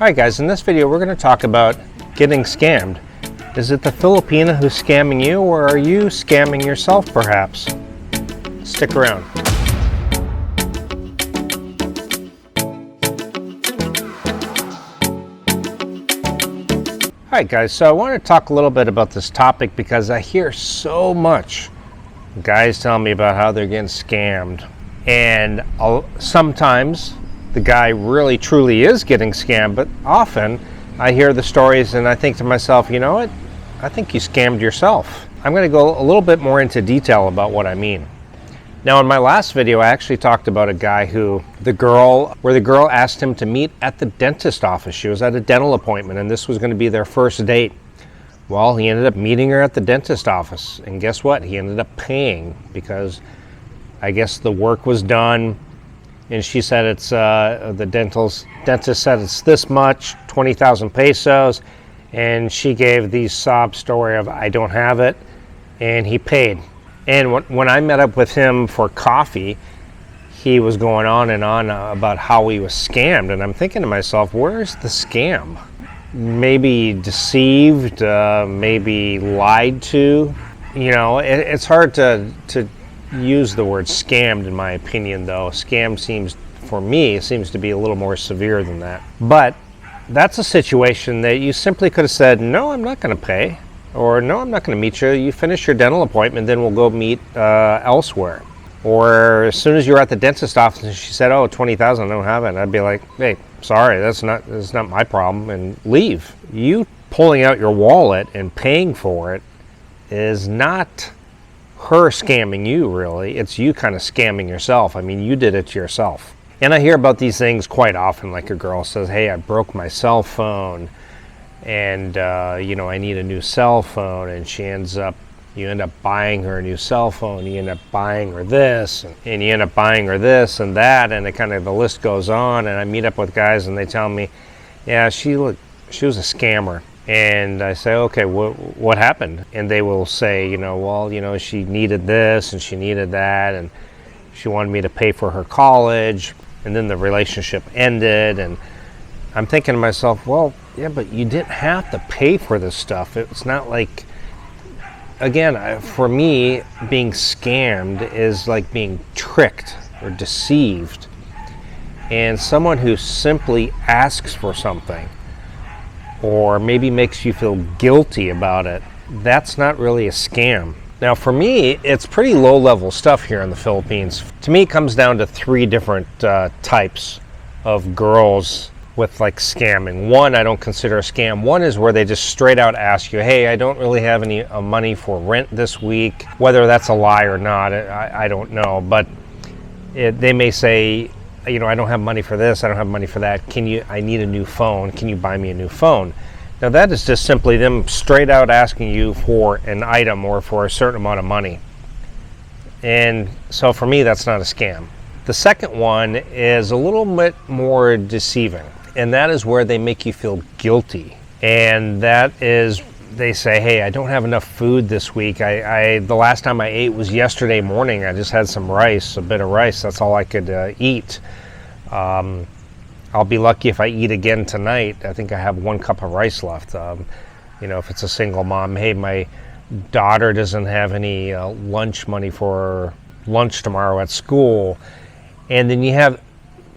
Alright guys, in this video we're going to talk about getting scammed. Is it the Filipina who's scamming you, or are you scamming yourself perhaps? Stick around. Alright guys, so I want to talk a little bit about this topic because I hear so much guys telling me about how they're getting scammed. And sometimes the guy really truly is getting scammed, but often I hear the stories and I think to myself, you know what? I think you scammed yourself. I'm going to go a little bit more into detail about what I mean. Now in my last video I actually talked about a guy where the girl asked him to meet at the dentist office. She was at a dental appointment and this was going to be their first date. Well, he ended up meeting her at the dentist office, and guess what? He ended up paying because I guess the work was done. And she said it's, the dentist said it's this much, 20,000 pesos. And she gave the sob story of, I don't have it. And he paid. And when I met up with him for coffee, he was going on and on about how he was scammed. And I'm thinking to myself, where's the scam? Maybe deceived, maybe lied to. You know, it's hard to use the word scammed in my opinion, though. Scam seems to be a little more severe than that. But that's a situation that you simply could have said, no, I'm not going to pay, or no, I'm not going to meet you. You finish your dental appointment, then we'll go meet elsewhere. Or as soon as you're at the dentist office and she said, oh, 20,000, I don't have it, and I'd be like, hey, sorry, that's not my problem, and leave. You pulling out your wallet and paying for it is not her scamming you, really. It's you kind of scamming yourself. I mean, you did it to yourself. And I hear about these things quite often, like a girl says, hey, I broke my cell phone and you know, I need a new cell phone, and you end up buying her a new cell phone, you end up buying her this, and you end up buying her this and that, and the list goes on. And I meet up with guys and they tell me, yeah, she was a scammer. And I say, okay, what happened? And they will say, you know, well, you know, she needed this and she needed that, and she wanted me to pay for her college, and then the relationship ended. And I'm thinking to myself, well, yeah, but you didn't have to pay for this stuff. It's not like, again, for me, being scammed is like being tricked or deceived. And someone who simply asks for something, or maybe makes you feel guilty about it, that's not really a scam. Now for me, it's pretty low-level stuff here in the Philippines. To me, it comes down to three different types of girls with like scamming. One I don't consider a scam. One is where they just straight out ask you, hey, I don't really have any money for rent this week. Whether that's a lie or not, I don't know. But they may say, you know, I don't have money for this, I don't have money for that. I need a new phone. Can you buy me a new phone? Now that is just simply them straight out asking you for an item or for a certain amount of money. And so for me, that's not a scam. The second one is a little bit more deceiving, and that is where they make you feel guilty. And that is, they say, hey, I don't have enough food this week. The last time I ate was yesterday morning. I just had some rice, a bit of rice. That's all I could eat. I'll be lucky if I eat again tonight. I think I have 1 cup of rice left. You know, if it's a single mom, hey, my daughter doesn't have any lunch money for lunch tomorrow at school. And then you have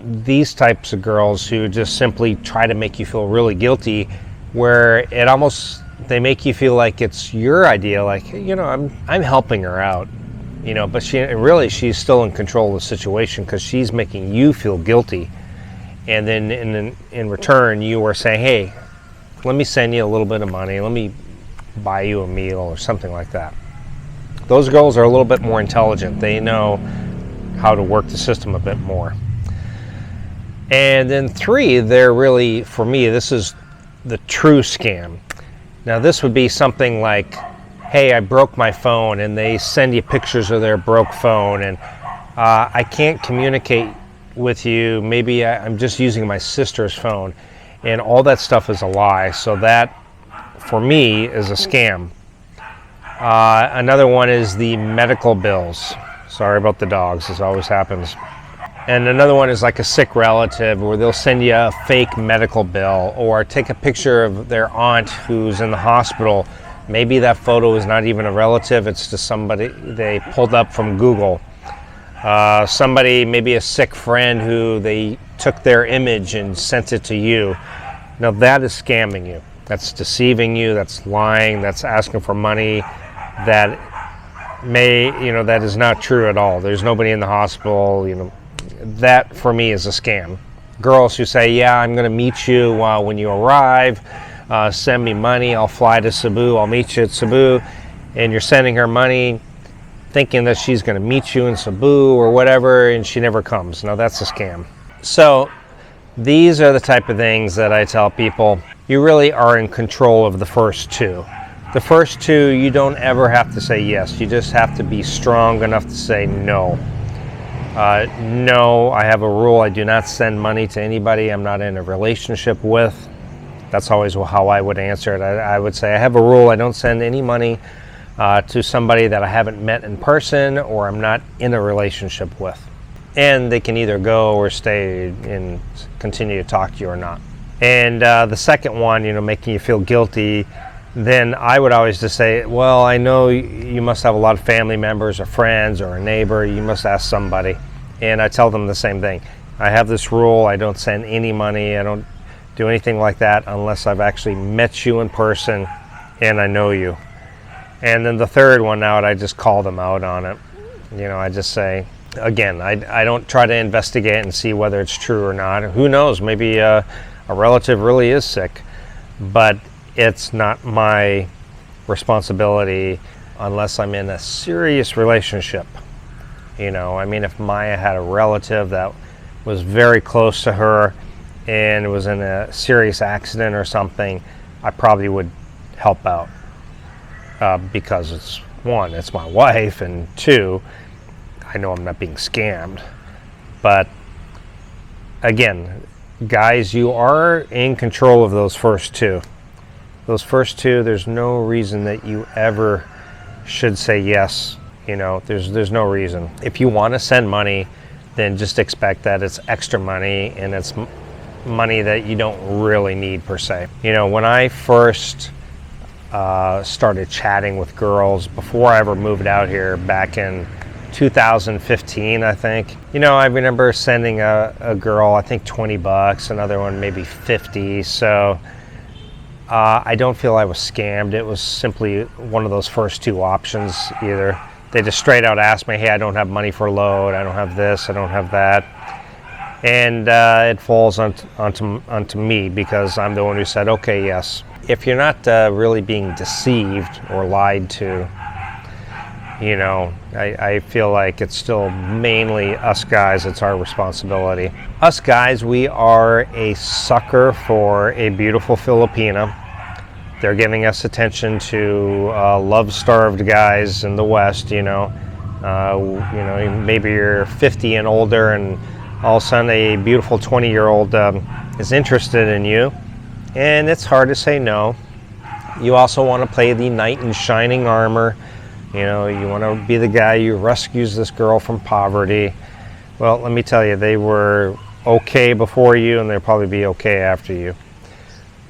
these types of girls who just simply try to make you feel really guilty, where they make you feel like it's your idea, like, you know, I'm helping her out, you know, but she's still in control of the situation because she's making you feel guilty. And then in return, you are saying, hey, let me send you a little bit of money, let me buy you a meal or something like that. Those girls are a little bit more intelligent. They know how to work the system a bit more. And then 3, they're really, for me, this is the true scam. Now this would be something like, hey, I broke my phone, and they send you pictures of their broke phone, and I can't communicate with you. Maybe I'm just using my sister's phone, and all that stuff is a lie. So that, for me, is a scam. Another one is the medical bills. Sorry about the dogs, this always happens. And another one is like a sick relative, where they'll send you a fake medical bill, or take a picture of their aunt who's in the hospital. Maybe that photo is not even a relative, it's just somebody they pulled up from Google. Somebody, maybe a sick friend, who they took their image and sent it to you. Now that is scamming you. That's deceiving you, that's lying, that's asking for money. That that is not true at all. There's nobody in the hospital, That for me is a scam. Girls who say, yeah, I'm going to meet you when you arrive, send me money, I'll fly to Cebu, I'll meet you at Cebu, and you're sending her money thinking that she's going to meet you in Cebu or whatever, and she never comes. Now that's a scam. So these are the type of things that I tell people, you really are in control of the first two. The first two, you don't ever have to say yes. You just have to be strong enough to say no. No, I have a rule. I do not send money to anybody I'm not in a relationship with. That's always how I would answer it. I would say I have a rule. I don't send any money to somebody that I haven't met in person or I'm not in a relationship with. And they can either go or stay and continue to talk to you or not. And the second one, making you feel guilty, then I would always just say, well, I know you must have a lot of family members or friends or a neighbor. You must ask somebody. And I tell them the same thing. I have this rule. I don't send any money. I don't do anything like that unless I've actually met you in person and I know you. And then the third one out, I just call them out on it. I just say, again, I don't try to investigate and see whether it's true or not. Who knows? Maybe a relative really is sick. But it's not my responsibility unless I'm in a serious relationship. If Maya had a relative that was very close to her and was in a serious accident or something, I probably would help out. Because it's one, it's my wife, and two, I know I'm not being scammed. But again, guys, you are in control of those first two. Those first two, there's no reason that you ever should say yes. There's no reason. If you want to send money, then just expect that it's extra money and it's money that you don't really need per se. When I first started chatting with girls before I ever moved out here back in 2015, I think. I remember sending a girl, I think $20, another one maybe 50. So I don't feel I was scammed. It was simply one of those first two options. Either they just straight out asked me, hey, I don't have money for a load, I don't have this, I don't have that. And it falls onto me because I'm the one who said, okay, yes. If you're not really being deceived or lied to, I feel like it's still mainly us guys, it's our responsibility. Us guys, we are a sucker for a beautiful Filipina. They're giving us attention to love-starved guys in the West, maybe you're 50 and older and all of a sudden a beautiful 20-year-old is interested in you. And it's hard to say no. You also want to play the knight in shining armor. You want to be the guy who rescues this girl from poverty. Well, let me tell you, they were okay before you and they'll probably be okay after you.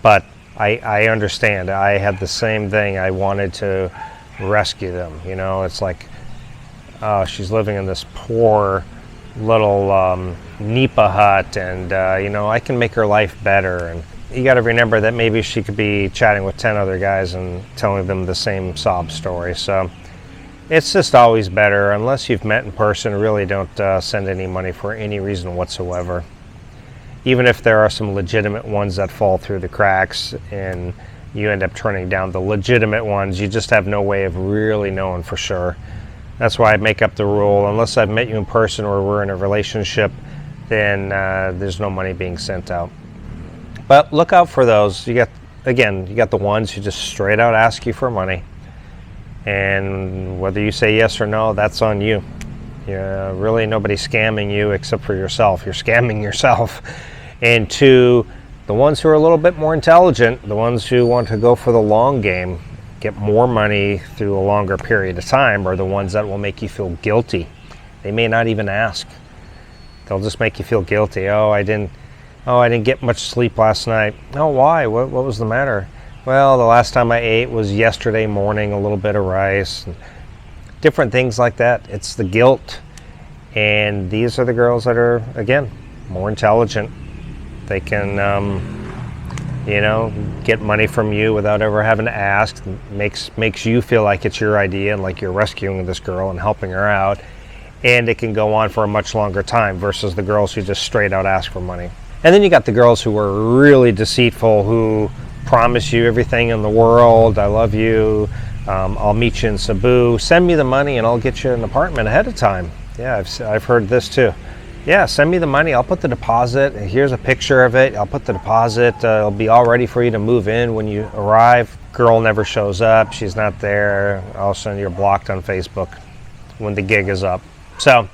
But I understand. I had the same thing. I wanted to rescue them. It's like, she's living in this poor little Nipa hut and, I can make her life better. And you got to remember that maybe she could be chatting with 10 other guys and telling them the same sob story. So it's just always better, unless you've met in person, really don't send any money for any reason whatsoever. Even if there are some legitimate ones that fall through the cracks and you end up turning down the legitimate ones, you just have no way of really knowing for sure. That's why I make up the rule, unless I've met you in person or we're in a relationship, then there's no money being sent out. But look out for those. You got the ones who just straight out ask you for money. And whether you say yes or no, that's on you. Really nobody's scamming you except for yourself. You're scamming yourself. And two, the ones who are a little bit more intelligent, the ones who want to go for the long game, get more money through a longer period of time, are the ones that will make you feel guilty. They may not even ask. They'll just make you feel guilty. Oh, I didn't get much sleep last night. Oh, why? What was the matter? Well, the last time I ate was yesterday morning, a little bit of rice, and different things like that. It's the guilt. And these are the girls that are, again, more intelligent. They can, get money from you without ever having to ask. Makes you feel like it's your idea and like you're rescuing this girl and helping her out. And it can go on for a much longer time versus the girls who just straight out ask for money. And then you got the girls who are really deceitful, who promise you everything in the world. I love you. I'll meet you in Cebu. Send me the money and I'll get you an apartment ahead of time. Yeah, I've heard this too. Yeah, send me the money. I'll put the deposit. And here's a picture of it. I'll put the deposit. It'll be all ready for you to move in when you arrive. Girl never shows up. She's not there. All of a sudden you're blocked on Facebook when the gig is up. So,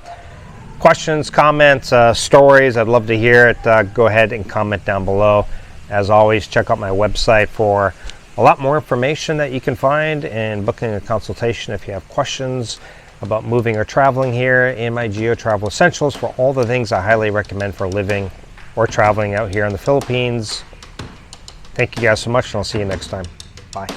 questions, comments, stories, I'd love to hear it. Go ahead and comment down below. As always, check out my website for a lot more information that you can find and booking a consultation if you have questions about moving or traveling here, and my Geo Travel Essentials for all the things I highly recommend for living or traveling out here in the Philippines. Thank you guys so much, and I'll see you next time. Bye.